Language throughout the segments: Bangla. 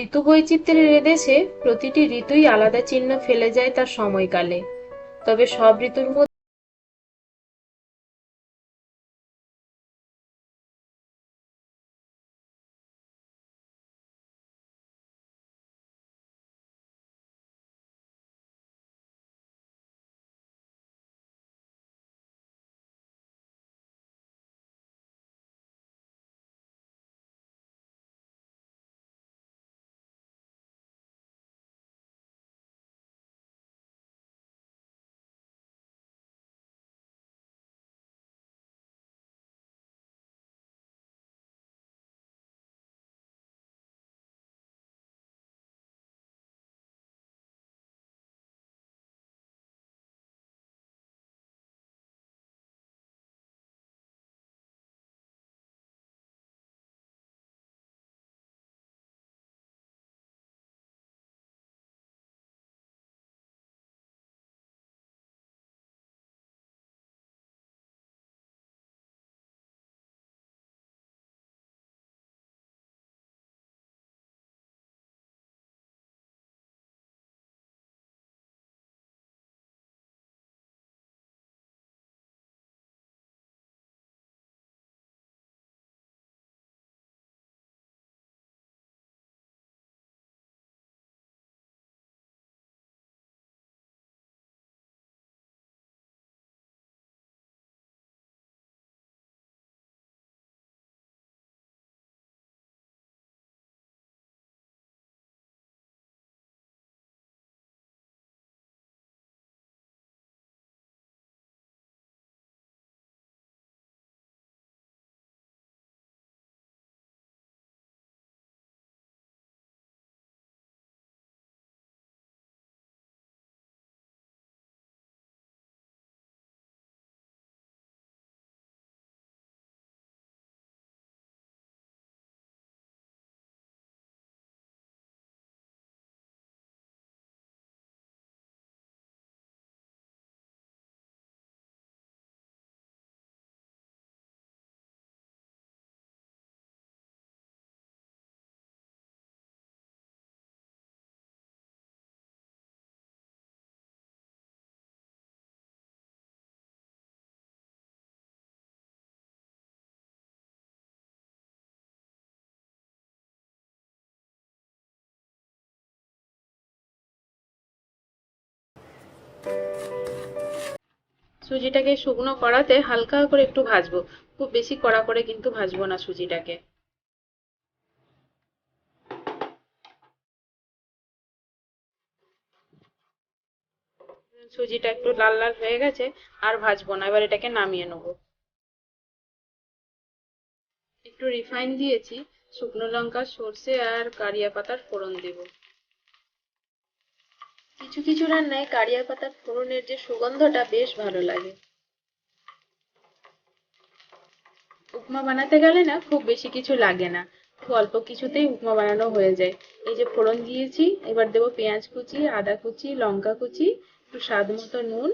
ঋতু বৈচিত্র্যের এদেশে প্রতিটি ঋতুই আলাদা চিহ্ন ফেলে যায় তার সময়কালে। তবে সব ঋতুর মধ্যে সুজিটাকে শুকনো কড়াতে হালকা করে একটু ভাজবো। খুব বেশি কড়া করে কিন্তু ভাজবো না সুজিটাকে। সুজিটা একটু লাল লাল হয়ে গেছে, আর ভাজবো না, এবার এটাকে নামিয়ে নেবো। একটু রিফাইন দিয়েছি, শুকনো লঙ্কা, সর্ষে আর কারিয়া পাতার ফোড়ন দেব। কিছু কিছু রান্নায় কারিয়া পাতার ফোড়নের যে সুগন্ধটা বেশ ভালো লাগে। উপমা বানাতে গেলে না খুব বেশি কিছু লাগে না, খুব অল্প কিছুতেই উপমা বানানো হয়ে যায়। এই যে ফোড়ন দিয়েছি, এবার দেবো পেঁয়াজ কুচি, আদা কুচি, লঙ্কা কুচি, একটু স্বাদ মতো নুন,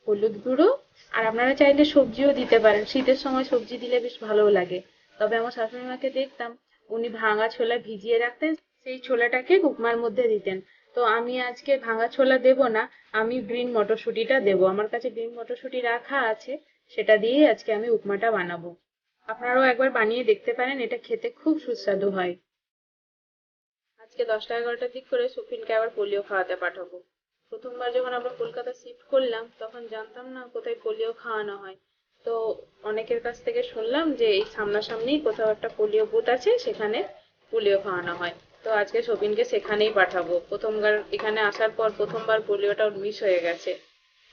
হলুদ গুঁড়ো। আর আপনারা চাইলে সবজিও দিতে পারেন, শীতের সময় সবজি দিলে বেশ ভালোও লাগে। তবে আমার শাশুড়ি মাকে দেখতাম উনি ভাঙা ছোলা ভিজিয়ে রাখতেন, সেই ছোলাটাকে উপমার মধ্যে দিতেন। তো আমি আজকে ভাঙা ছোলা দেব না, আমি গ্রিন মটরশুঁটিটা দেবো। আমার কাছে গ্রিন মটরশুঁটি রাখা আছে, সেটা দিয়েই আজকে আমি উপমাটা বানাবো। আপনারাও একবার বানিয়ে দেখতে পারেন, এটা খেতে খুব সুস্বাদু হয়। আজকে 10টা 11টার দিক করে সুফিনকে আবার পোলিও খাওয়াতে পাঠাবো। প্রথমবার যখন আমরা কলকাতা শিফট করলাম তখন জানতাম না কোথায় পোলিও খাওয়ানো হয়। তো অনেকের কাছ থেকে শুনলাম যে এই সামনাসামনি কোথাও একটা পোলিও বুথ আছে, সেখানে পোলিও খাওয়ানো হয়। তো আজকে সবিনকে সেখানেই পাঠাবো। প্রথমবার এখানে আসার পর প্রথমবার পোলিওটা মিস হয়ে গেছে।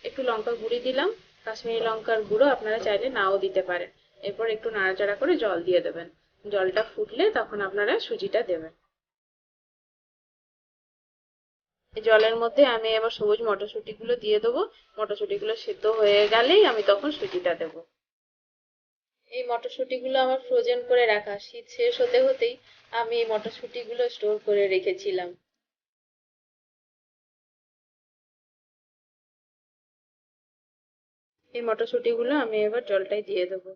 একটু লঙ্কা গুঁড়ি দিলাম, কাশ্মীরি লঙ্কার গুঁড়ো আপনারা চাইলে নাও দিতে পারেন। এরপর একটু নাড়াচাড়া করে জল দিয়ে দেবেন। জলটা ফুটলে তখন আপনারা সুজিটা দেবেন। এই জলের মধ্যে আমি এবার সবুজ মটরশুঁটিগুলো দিয়ে দেবো। মটরশুঁটিগুলো সেদ্ধ হয়ে গেলেই আমি তখন সুজিটা দেবো। এই মটরশুঁটিগুলো আমার ফ্রোজেন করে রাখা, শীত শেষ হতে হতেই আমি এই মটরশুঁটিগুলো স্টোর করে রেখেছিলাম। এই মটরশুঁটিগুলো আমি এবার জলটাই দিয়ে দেবো।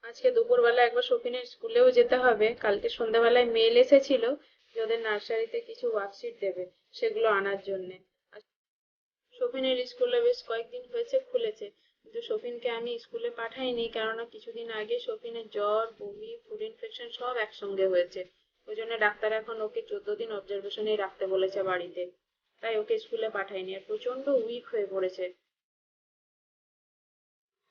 আজকে দুপুরবেলা একবার শপিনের স্কুলেও যেতে হবে, কালকে সন্ধ্যাবেলায় মেল এসেছিল, যে ওদের নার্সারিতে কিছু ওয়ার্কশিট দেবে, সেগুলো আনার জন্যে। আর শফিনের স্কুলে বেশ কয়েকদিন হয়েছে খুলেছে, কিন্তু শফিনকে আমি স্কুলে পাঠাইনি, কেননা কিছুদিন আগে শফিনের জ্বর, বমি, ফুড ইনফেকশন সব একসঙ্গে হয়েছে। ওই জন্য ডাক্তার এখন ওকে 14 দিন অবজারভেশনেই রাখতে বলেছে বাড়িতে, তাই ওকে স্কুলে পাঠাইনি। আর প্রচন্ড উইক হয়ে পড়েছে,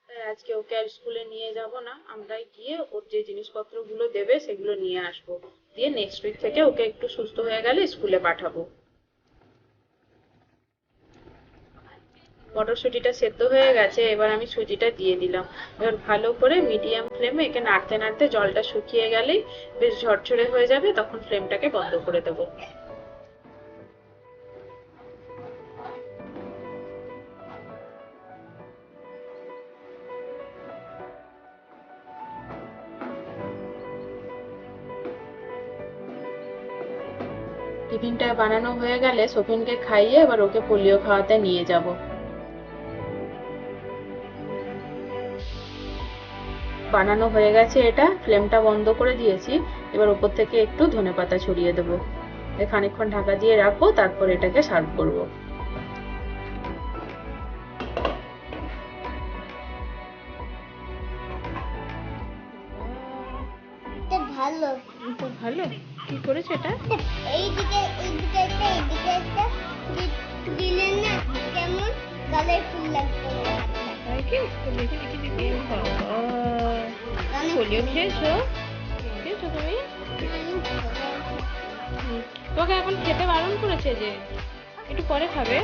তাই আজকে ওকে আর স্কুলে নিয়ে যাব না, আমরাই গিয়ে ওর যে জিনিসপত্রগুলো দেবে সেগুলো নিয়ে আসবো, দিয়ে নেক্সট উইক থেকে ওকে একটু সুস্থ হয়ে গেলে স্কুলে পাঠাবো। মটরশুঁটিটা সেদ্ধ হয়ে গেছে, এবার আমি সুজিটা দিয়ে দিলাম। এবার ভালো করে মিডিয়াম ফ্লেমে একে নাড়তে নাড়তে জলটা শুকিয়ে গেলেই বেশ ঝরঝরে হয়ে যাবে, তখন ফ্লেমটাকে বন্ধ করে দেবো। টিফিনটা বানানো হয়ে গেলে শফিনকে খাইয়ে এবার ওকে পোলিও খাওয়াতে নিয়ে যাব। বানানো হয়ে গেছে, এটা ফ্লেমটা বন্ধ করে দিয়েছি। এবার উপর থেকে একটু ধনেপাতা ছড়িয়ে দেবো, খানিকক্ষণ ঢাকা দিয়ে রাখবো, তারপর এটাকে সার্ভ করবো। ভালো ভালো, কি করেছে এটা? এইদিকে এইদিকে একটা এইদিকে একটা দিলেন না কেমন গালের ফুল লাগতো পোলিও খেয়েছো? খেয়েছো তুমি? তোমাকে এখন খেতে বারণ করেছে যে একটু পরে খাবে।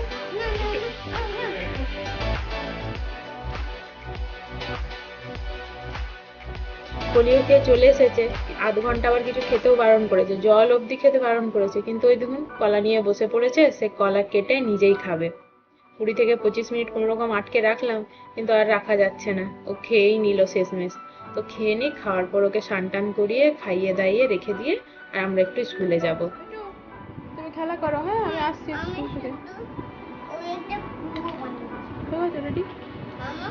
পোলিও খেয়ে চলে এসেছে, আধ ঘন্টা আবার কিছু খেতেও বারণ করেছে, জল অবধি খেতে বারণ করেছে, কিন্তু ওই দেখুন কলা নিয়ে বসে পড়েছে, সে কলা কেটে নিজেই খাবে। 20 থেকে 25 মিনিট কোনো রকম আটকে রাখলাম, কিন্তু আর রাখা যাচ্ছে না, ও খেয়েই নিল শেষমেশ। তো খেয়ে নি, খাওয়ার পর ওকে স্নান টান করিয়ে খাইয়ে দাইয়ে রেখে দিয়ে আর আমরা একটু স্কুলে যাব। তুমি খেলা করো, হ্যাঁ আমি আসছি স্কুল থেকে। ওই একটা কুয়ো বানাবো ঠিক আছে, রেডি? মামা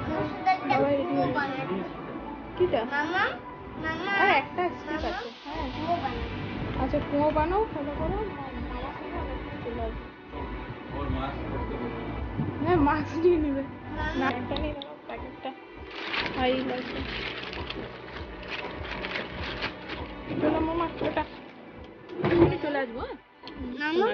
শুধু একটা কুয়ো বানাবো কিটা? মামা মামা আর একটা স্টিক আছে, হ্যাঁ কুয়ো বানাবো আচ্ছা কুয়ো বানাও, খেলা করো, মামা সঙ্গে আমি চলে আসবো। হ্যাঁ মাছ নিয়ে নেবে, না একটা নিয়ে নেবো, প্যাকেটটা হাই লাগবে। চলো মামা ওটা আমি চলে আসবো। মামা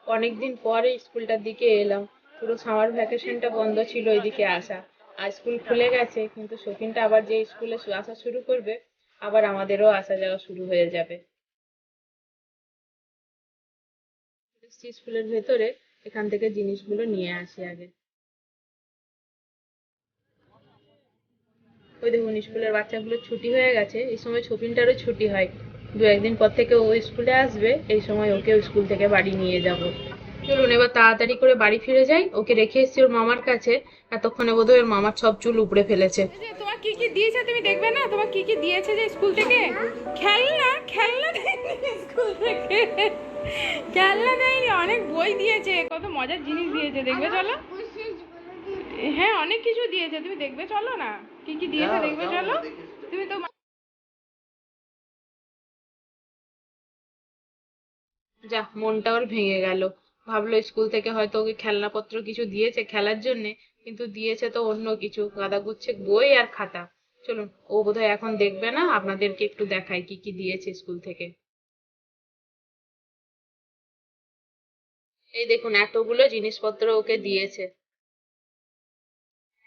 অনেকদিন পরে স্কুলটার দিকে এলাম, পুরো সামার ভ্যাকেশনটা বন্ধ ছিল এদিকে আসা। আর স্কুল খুলে গেছে, কিন্তু শৌখিনটা আবার যে স্কুলে আসা শুরু করবে, আবার আমাদেরও আসা যাওয়া শুরু হয়ে যাবে। স্কুলের ভেতরে, এখান থেকে জিনিসগুলো নিয়ে আসি আগে। ওই দেখুন স্কুলের বাচ্চাগুলোর ছুটি হয়ে গেছে, এই সময় শৌখিনটারও ছুটি হয়, 2-1 দিন পর থেকে ও স্কুলে আসবে, এই সময় ওকেও স্কুল থেকে বাড়ি নিয়ে যাব। চলুন এবার তাড়াতাড়ি করে বাড়ি ফিরে যাই, ওকে রেখে এসেছি ওর মামার কাছে, এতক্ষণে বোধহয় ওর মামার সব চুল উপড়ে ফেলেছে। তোমার কি কি দিয়েছে তুমি দেখবে না, তোমার কি কি দিয়েছে যে স্কুল থেকে? খেলনা, খেলনা দেয়নি স্কুল থেকে, খেলনা দেয়নি, অনেক বই দিয়েছে, কত মজার জিনিস দিয়েছে, দেখবে চলো। হ্যাঁ অনেক কিছু দিয়েছে, তুমি দেখবে চলো না, কি কি দিয়েছে দেখবে চলো। তুমি তো যা, মনটা ওর ভেঙে গেল, ভাবলো স্কুল থেকে হয়তো ওকে খেলনাপত্র কিছু দিয়েছে খেলার জন্যে, কিন্তু দিয়েছে তো অন্য কিছু, গাদাগুচ্ছেক বই আর খাতা। চলুন, ও বোধহয় এখন দেখবে না, আপনাদেরকে একটু দেখাই কি কি দিয়েছে স্কুল থেকে। এই দেখুন এতগুলো জিনিসপত্র ওকে দিয়েছে,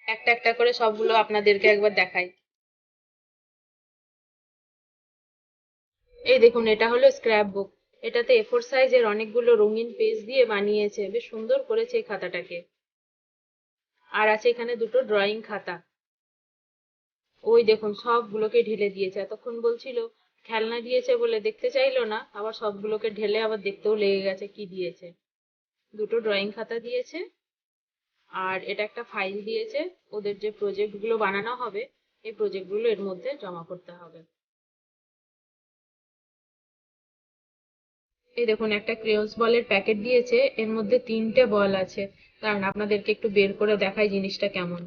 একটা একটা করে সবগুলো আপনাদেরকে একবার দেখাই। এই দেখুন এটা হলো স্ক্র্যাপ বুক, এটাতে A4 সাইজের অনেকগুলো রঙিন পেজ দিয়ে বানিয়েছে, বেশ সুন্দর করেছে এই খাতাটাকে। আর আছে এখানে দুটো ড্রয়িং খাতা। ওই দেখুন সবগুলোকে ঢেলে দিয়েছে, এতক্ষণ বলছিল খেলনা দিয়েছে বলে দেখতে চাইলো না, আবার সবগুলোকে ঢেলে আবার দেখতেও লেগে গেছে কি দিয়েছে। দুটো ড্রয়িং খাতা দিয়েছে, আর এটা একটা ফাইল দিয়েছে, ওদের যে প্রজেক্ট গুলো বানানো হবে এই প্রজেক্ট গুলো এর মধ্যে জমা করতে হবে। এই দেখুন একটা ক্রেয়ন্স বলের প্যাকেট দিয়েছে, এর মধ্যে 3টে বল আছে, কারণ আপনাদেরকে একটু বের করে দেখাই জিনিসটা কেমন।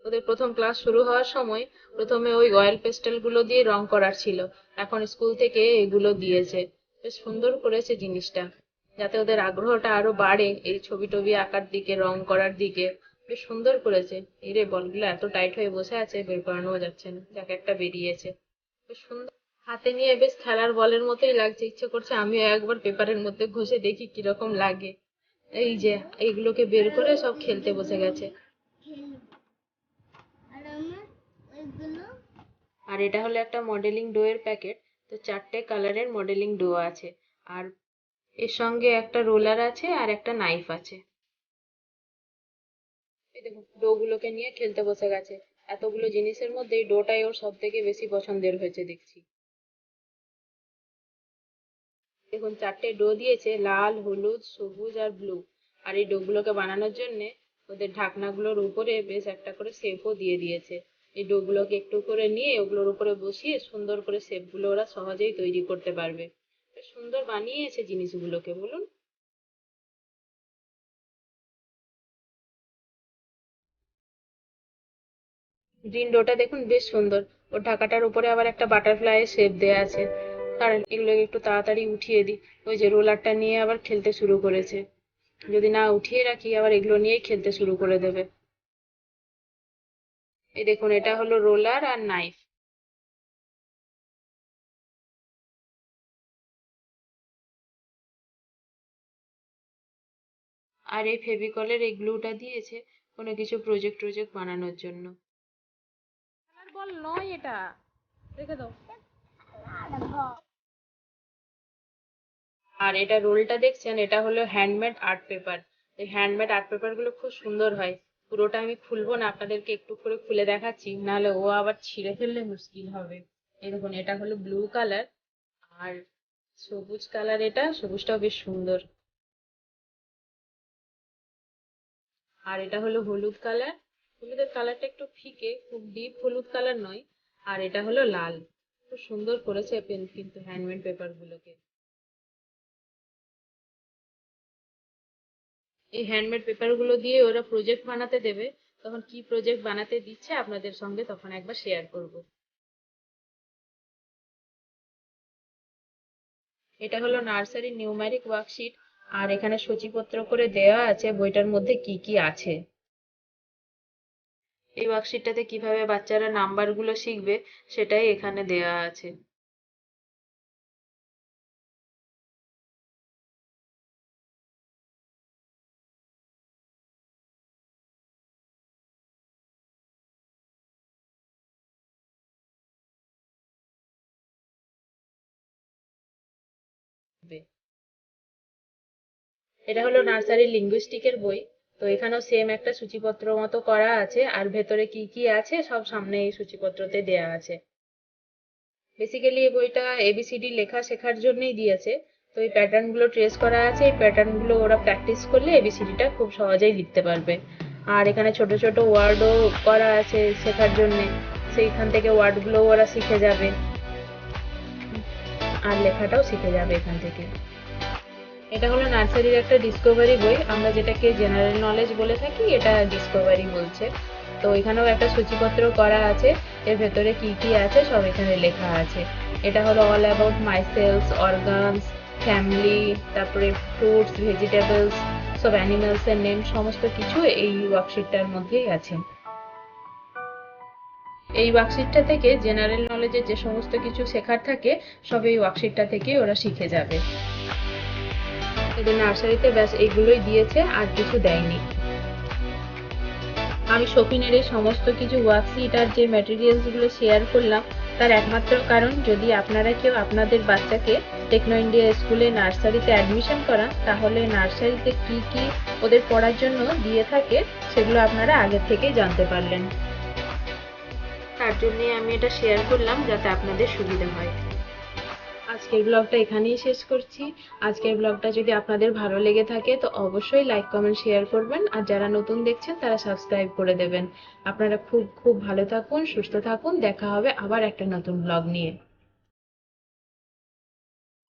ওদের প্রথম ক্লাস শুরু হওয়ার সময় প্রথমে ওই অয়েল পেস্টেল গুলো দিয়ে রং করার ছিল, এখন স্কুল থেকে এগুলো দিয়েছে। বেশ সুন্দর করেছে জিনিসটা, যাতে ওদের আগ্রহটা আরো বাড়ে এই ছবি টবি আঁকার দিকে, রং করার দিকে। বেশ সুন্দর করেছে। এরে বলগুলো এত টাইট হয়ে বসে আছে, বের করানো যাচ্ছে না, যাকে একটা বেরিয়েছে। বেশ সুন্দর, হাতে নিয়ে বেশ খেলার বলের মতোই লাগছে, ইচ্ছে করছে আমিও একবার পেপারের মধ্যে ঘষে দেখি কিরকম লাগে। এই যে এইগুলোকে বের করে সব খেলতে বসে গেছে। আর আমার ওইগুলো আর এটা হলো একটা মডেলিং ডো এর প্যাকেট। তো 4টে কালারের মডেলিং ডো আছে, আর এর সঙ্গে একটা রোলার আছে আর একটা নাইফ আছে। এই দেখুন ডো গুলোকে নিয়ে খেলতে বসে গেছে। এতগুলো জিনিসের মধ্যে এই ডোটাই ওর সব থেকে বেশি পছন্দের হয়েছে দেখছি। দেখুন 4টে ডো দিয়েছে, লাল, হলুদ, সবুজ আর ব্লু। আর এই ডো গুলোকে বানানোর জন্য ওদের ঢাকনাগুলোর উপরে বেশ একটা করে শেপও দিয়ে দিয়েছে। এই ডো গুলোকে একটু করে নিয়ে ওগুলোর উপরে বসিয়ে সুন্দর করে শেপ গুলো ওরা সহজেই তৈরি করতে পারবে। বেশ সুন্দর বানিয়েছে জিনিসগুলোকে, বলুন। গ্রিন ডোটা দেখুন বেশ সুন্দর, ওর ঢাকাটার উপরে আবার একটা বাটারফ্লাই এর শেপ দেয়া আছে। কারণ এগুলোকে একটু তাড়াতাড়ি উঠিয়ে দিই। ওই যে রোলারটা নিয়ে আবার খেলতে শুরু করেছে, যদি না উঠিয়ে রাখি আবার এগুলো নিয়েই খেলতে শুরু করে দেবে। এই দেখুন এটা হলো রোলার আর নাইফ। আর এই ফেভিকলের এই গ্লুটা দিয়েছে কোনো কিছু প্রজেক্ট ট্রজেক্ট বানানোর জন্য। খেলার বল নয় এটা, রেখে দাও। আর এটা রোলটা দেখছেন, এটা হলো হ্যান্ডমেড আর্ট পেপার। এই হ্যান্ডমেড আর্ট পেপার গুলো খুব সুন্দর হয়। পুরোটা আমি খুলবো না, আপনাদেরকে একটু করে খুলে দেখাচ্ছি, নাহলে ও আবার ছিঁড়ে ফেললে মুশকিল হবে। এই দেখুন এটা হলো ব্লু কালার, আর সবুজ কালার, এটা সবুজটাও বেশ সুন্দর। আর এটা হলো হলুদ কালার, হলুদের কালারটা একটু ফিকে, খুব ডিপ হলুদ কালার নয়। আর এটা হলো লাল। খুব সুন্দর করেছে পেন কিন্তু হ্যান্ডমেড পেপার গুলোকে। এই হ্যান্ডমেড পেপার গুলো দিয়ে ওরা প্রজেক্ট বানাতে দেবে, তখন কি প্রজেক্ট বানাতে দিচ্ছে আপনাদের সঙ্গে তখন একবার শেয়ার করব। এটা হলো নার্সারি নিউমেরিক ওয়ার্কশিট, আর এখানে সূচিপত্র করে দেওয়া আছে বইটার মধ্যে কি কি আছে। এই ওয়ার্কশিটটাতে কিভাবে বাচ্চারা নাম্বার গুলো শিখবে সেটাই এখানে দেওয়া আছে। এটা হলো নার্সারি লিঙ্গুইস্টিকের বই। তো এখানেও সেম একটা সূচিপত্র মতো করা আছে, আর ভেতরে কি কি আছে সব সামনে এই সূচিপত্রতে দেয়া আছে। বেসিক্যালি এই বইটা এবিসিডি লেখা শেখার জন্যই দিয়েছে। তো এই প্যাটার্ন গুলো ট্রেস করা আছে, এই প্যাটার্ন গুলো ওরা প্র্যাকটিস করলে এবিসিডিটা খুব সহজেই লিখতে পারবে। আর এখানে ছোট ছোট ওয়ার্ডও করা আছে শেখার জন্য, সেইখান থেকে ওয়ার্ড গুলো ওরা শিখে যাবে, আর লেখাটাও শিখে যাবে এখান থেকে। এটা হলো নার্সারির একটা ডিসকভারি বই, আমরা যেটাকে জেনারেল নলেজ বলে থাকি, এটা ডিসকভারি বলছে। তো এখানেও একটা সূচিপত্র করা আছে, এর ভেতরে কি কি আছে সব এখানে লেখা আছে। এটা হলো অল অ্যাবাউট মাইসেলস, অর্গানস, ফ্যামিলি, তারপরে ফ্রুটস, ভেজিটেবলস, সব অ্যানিমালস এর নেম, সমস্ত কিছু এই ওয়ার্কশিটটার মধ্যেই আছে। এই ওয়ার্কশিটটা থেকে জেনারেল নলেজের যে সমস্ত কিছু শেখার থাকে সব এই ওয়ার্কশিটটা থেকে ওরা শিখে যাবে। এদের নার্সারিতে ব্যাস এইগুলোই দিয়েছে, আর কিছু দেয়নি। আমি শপিনের এই সমস্ত কিছু ওয়ার্কশিট আর যে ম্যাটেরিয়ালস গুলো শেয়ার করলাম, তার একমাত্র কারণ যদি আপনারা কেউ আপনাদের বাচ্চাকে টেকনো ইন্ডিয়া স্কুলে নার্সারিতে অ্যাডমিশন করান, তাহলে নার্সারিতে কি কি ওদের পড়ার জন্য দিয়ে থাকে সেগুলো আপনারা আগে থেকেই জানতে পারলেন। তার জন্যই আমি এটা শেয়ার করলাম, যাতে আপনাদের সুবিধা হয়। আজকের ব্লগটা এখানেই শেষ করছি। আজকের ব্লগটা যদি আপনাদের ভালো লেগে থাকে তো অবশ্যই লাইক, কমেন্ট, শেয়ার করবেন, আর যারা নতুন দেখছেন তারা সাবস্ক্রাইব করে দেবেন। আপনারা খুব খুব ভালো থাকুন, সুস্থ থাকুন, দেখা হবে আবার একটা নতুন ব্লগ নিয়ে।